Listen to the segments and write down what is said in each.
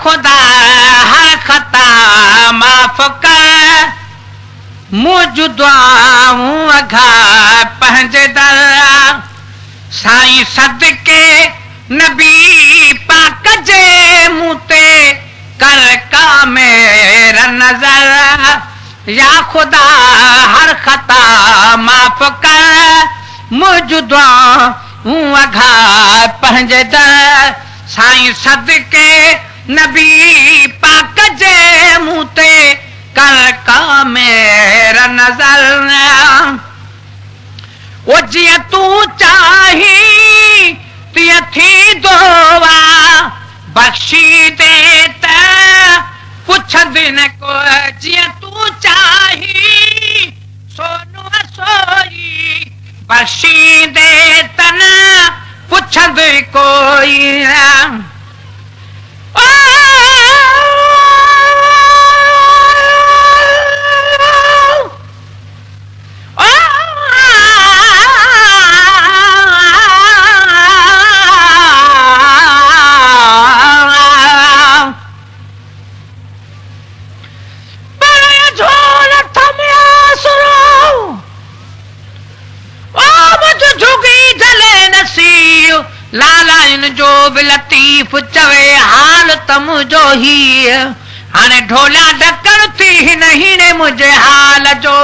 खुदा हर खता माफ़ कर मुझ दुआऊं अघा पंहिंजे दर साईं सदके नबी पाक जे मुंह ते कर का मेरा नजर या खुदा हर खता माफ़ कर मुझ दुआऊं अघा पंहिंजे दर साईं सदके नबी पाक जे मुंह ते कर का मेरा नजर वो जिया तू चाही तिया थी दोवा बख्शी दे त पुछंद न को जिया तू चाही सोनू सोई बख्शी दे तन पुछंद कोई लाला इन जो बि लतीफ़ चवे हाल तम जो ही हाणे ढोला ढकण थी हिन हीने मुझे हाल जो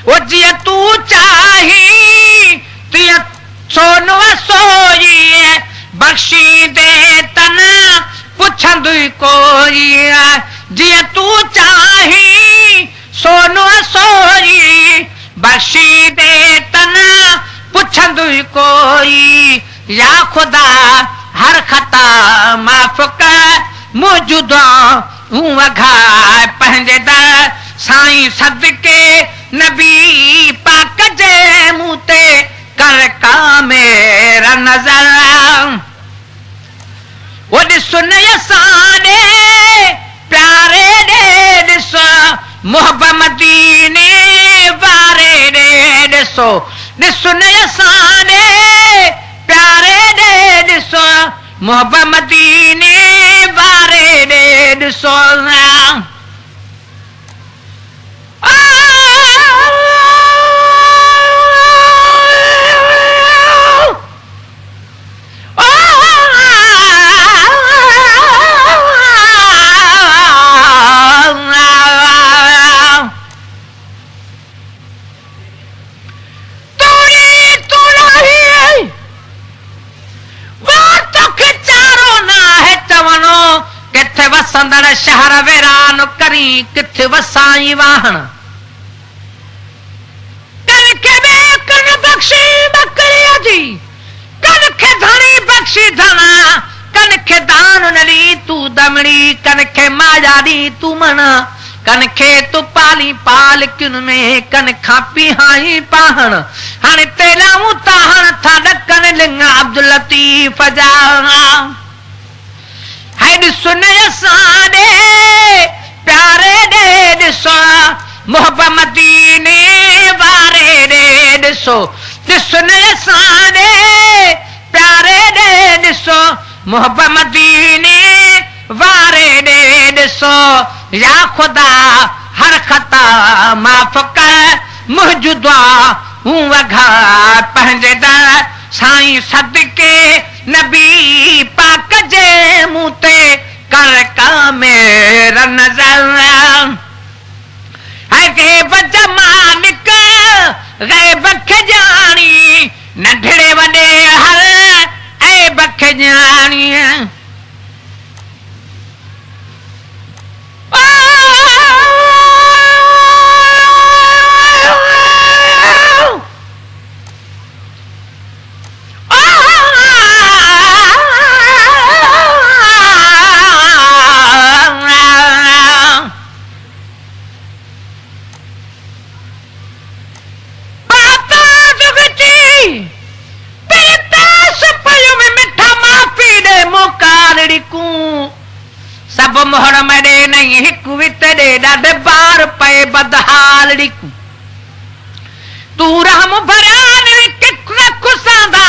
वो जिया तू चाही तिया सोनू सोई बख्शी दे तन पुछंद कोई जिया तू चाही सोनू सोई बख्शी दे तन पुछंद कोई या खुदा हर खता माफ़ कर मुझ दुआऊं अघा पंहिंजे दर साईं सदके नबी पाक जे मुंह ते कर का मेरा नजर वो ॾिसो न असांजे प्यारे ॾे ॾिसो मोहब्बत मदीने वारे ॾे ॾिसो ॾिसो न असांजे प्यारे ॾे ॾिसो मोहब्बत मदीने वारे ॾे ॾिसो वसंदड़ शहर वेरान करी किथे वसाई वाहन कन के कन बख्शी बकरिया जी कन के धनी बख्शी धना कन के दान नली तू दमड़ी कन के माया दी तू मना कन के तू पाली पाल किन में कन खा पिहाई पाहन हाणे तेरा उताहन था डकन लिंगा अब्दुल लतीफ जा सुन असांजे प्यारे ॾे ॾिसो मोहब्बत मदीने वारे ॾे ॾिसो ॾिसो न असांजे प्यारे ॾे ॾिसो मोहब्बत मदीने वारे ॾे ॾिसो या खुदा हर खता माफ़ कर मुझ दुआऊं अघा पंहिंजे दर साईं सदके नबी पाक जे मुंह ते कर का मेरा नजर है गैब जमानिक गैब खे जानी नंढड़े वॾे हर ऐब खे जानी सब मोहर मरे नहीं हिकु वितरे ॾाढे बार पए बदहाल ॾिकू तू रहम भरियान खुसांदा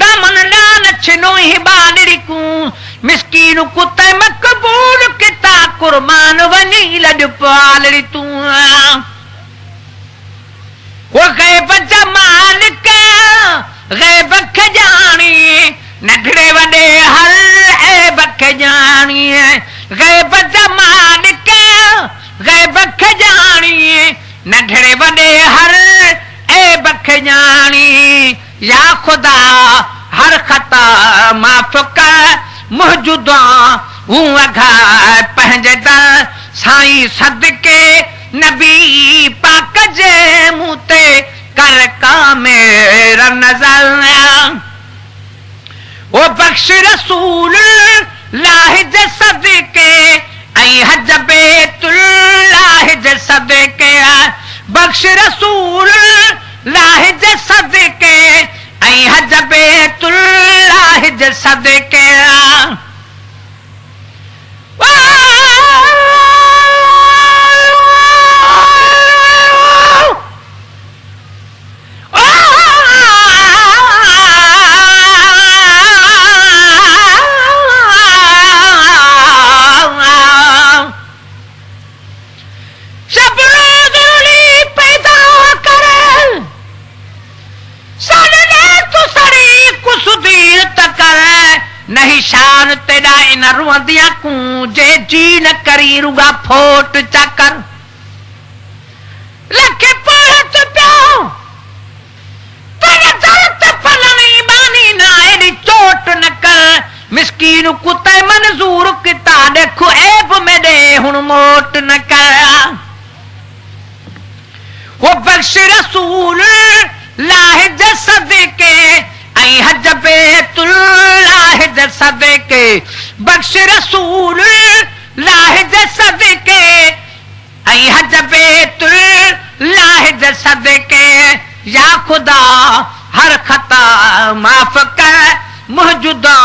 दमन डान छिनो ही बान ॾिकू मिस्कीन कुत्ते मकबूल किता कुर्बान वनी लॾ पालड़ी तूं वो गैब जा मालिक गैब खे ॼाणी नंढड़े वॾे हर ऐब खे ॼाणी गैब जा मालिक गैब खे ॼाणी नंढड़े वॾे हर ऐब खे ॼाणी या ख़ुदा हर ख़ता माफ़ कर मौजूदा हूं अघाए पंहिंजे दर साईं सदके नबी पाक जे मुंह ते कर का मेरा नज़र ओ बख्श रसूल लाह जे सदके ऐं हज बैतुल्लाह जे सदके बख्श रसूल लाह जे सदके ऐं हज बैतुल्लाह जे सदके नहीं शान तेरा इन रुंदिया कूंजे जी न करी रुगा फोट चकर लखे पढ़त पियो तेरे दर्द फलनी बानी ना एडी चोट न कर मिस्कीन कुत्ते मंजूर किता देखो ऐब में दे हुन मोट न कर वो बख्श रसूल लाह जे सदके ऐं हज बैतुल्लाह जे सदके बख्श रसूल लाह जे सदके ऐं हज बैतुल्लाह जे सदके या खुदा हर ख़ता माफ़ कर मौजूदा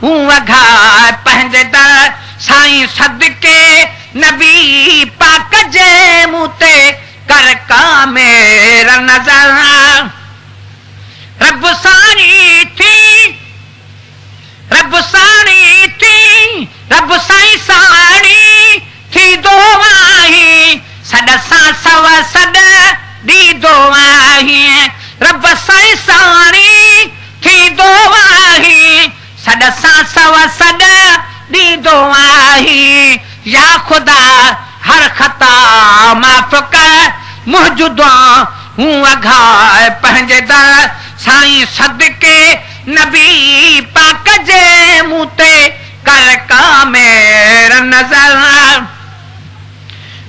हूं अघाए पंहिंजे दर साईं सदके नबी पाक जे मुंह ते कर का मेरा नज़र रब साईं थी रब साईं साणी थी दो आही सद सां सव सद दी दो आही रब साईं साणी थी दो आही सद सां सव सद दी दो आही या खुदा हर ख़ता माफ़ कर मौजूदा हूं अघाए पंहिंजे दर साईं सदके नबी पाक जे मुंह ते कर का मेरा नज़र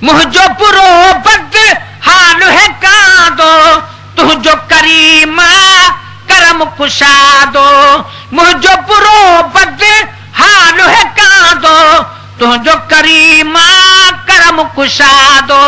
मुंहिंजो बुरो बद हाल है कांदो तुंहिंजो करीम करम कुशादो मुंहिंजो बुरो बद हाल है कांदो तुंहिंजो करीम करम कुशादो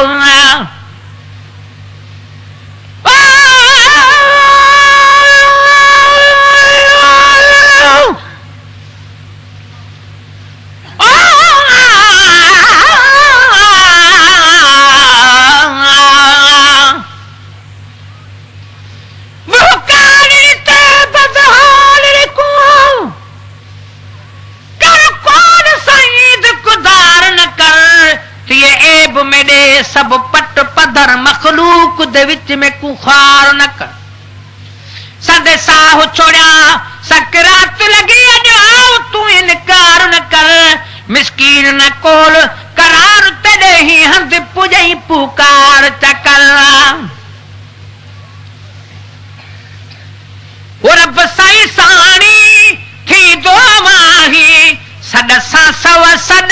सब पट पधर मखलूक दे विच में कुखार न कर सदे साह छोड़ा सकरात लगी अॼु तू इनकार न कर मिस्कीन न कोल करार तेरे ही हंध पुजई पुकार चकर वो रब साईं साणी थी दो माही सद सां सव सद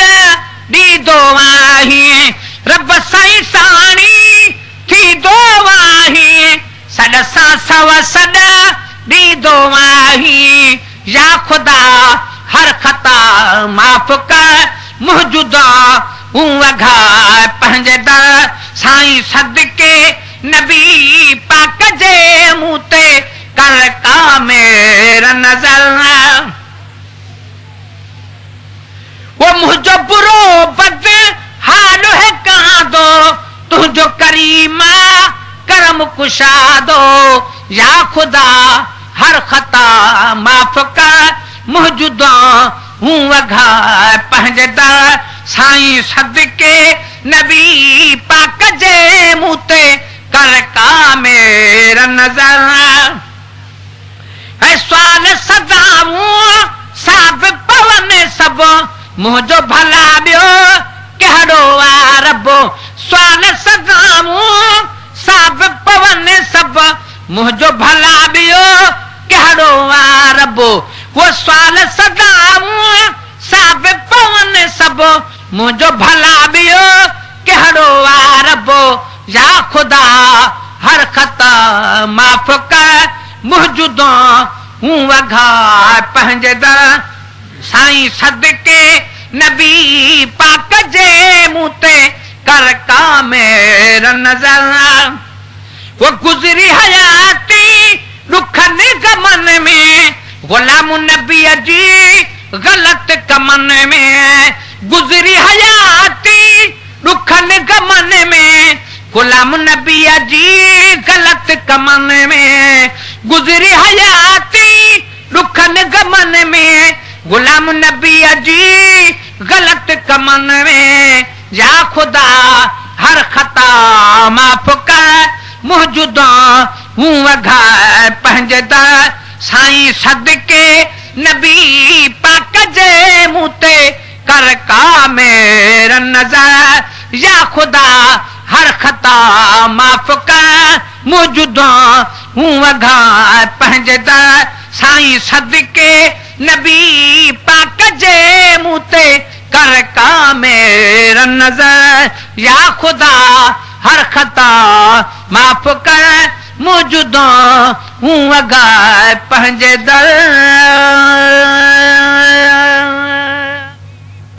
दी दो माही रब साईं साणी थी दो वाही सद सां सव सद दी दो वाही या खुदा हर ख़ता माफ़ कर मौजूदा हूं अघाए पंहिंजे दर साईं सदके नबी पाक जे मुंह ते कर का मेरा नज़र वो मुंहिंजो बुरो बद हाल है कांदो तुंहिंजो करीमा करम कुशादो या खुदा हर ख़ता माफ़ कर मौजूदा हूं वघा पंहिंजे दर साईं सदके नबी पाक जे मुंह ते कर का मेरा नजर ऐ सवाल सदाऊं साब पवन सब मुंहिंजो भला ॿियो कहिड़ो आहे रबो सवाल सदाऊं साब पवन सब मुंहिंजो भला ॿियो कहिड़ो आहे रबो वो सवाल सदाऊं साब पवन सब मुंहिंजो भला ॿियो कहिड़ो आहे रबो या ख़ुदा हर ख़ता माफ़ कर मुंहिंजो हूं वघा पंहिंजे दर साईं सदके नबी पाक जे मुंह ते कर का मेरा नजर वो गुज़री हयाती ॾुखनि गमन में गुलाम नबी जी ग़लत कमन में गुज़री हयाती ॾुखनि गमन में गुलाम नबी जी ग़लत कमन में गुज़री हयाती ॾुखनि गमन में गुलाम नबी जी ग़लत कमन में या ख़ुदा हर ख़ता माफ़ कर मुंहिंजो हूं वघा पंहिंजे दर साईं सदके नबी पाक जे मुंह ते कर का मेरा नजर या ख़ुदा हर ख़ता माफ़ कर मुंहिंजो हूं वघा पंहिंजे दर साईं सदके नबी पाक जे मुंह ते कर का मेरा नजर या ख़ुदा हर ख़ता माफ़ कर मुंहिंजो हूं वघा पंहिंजे दर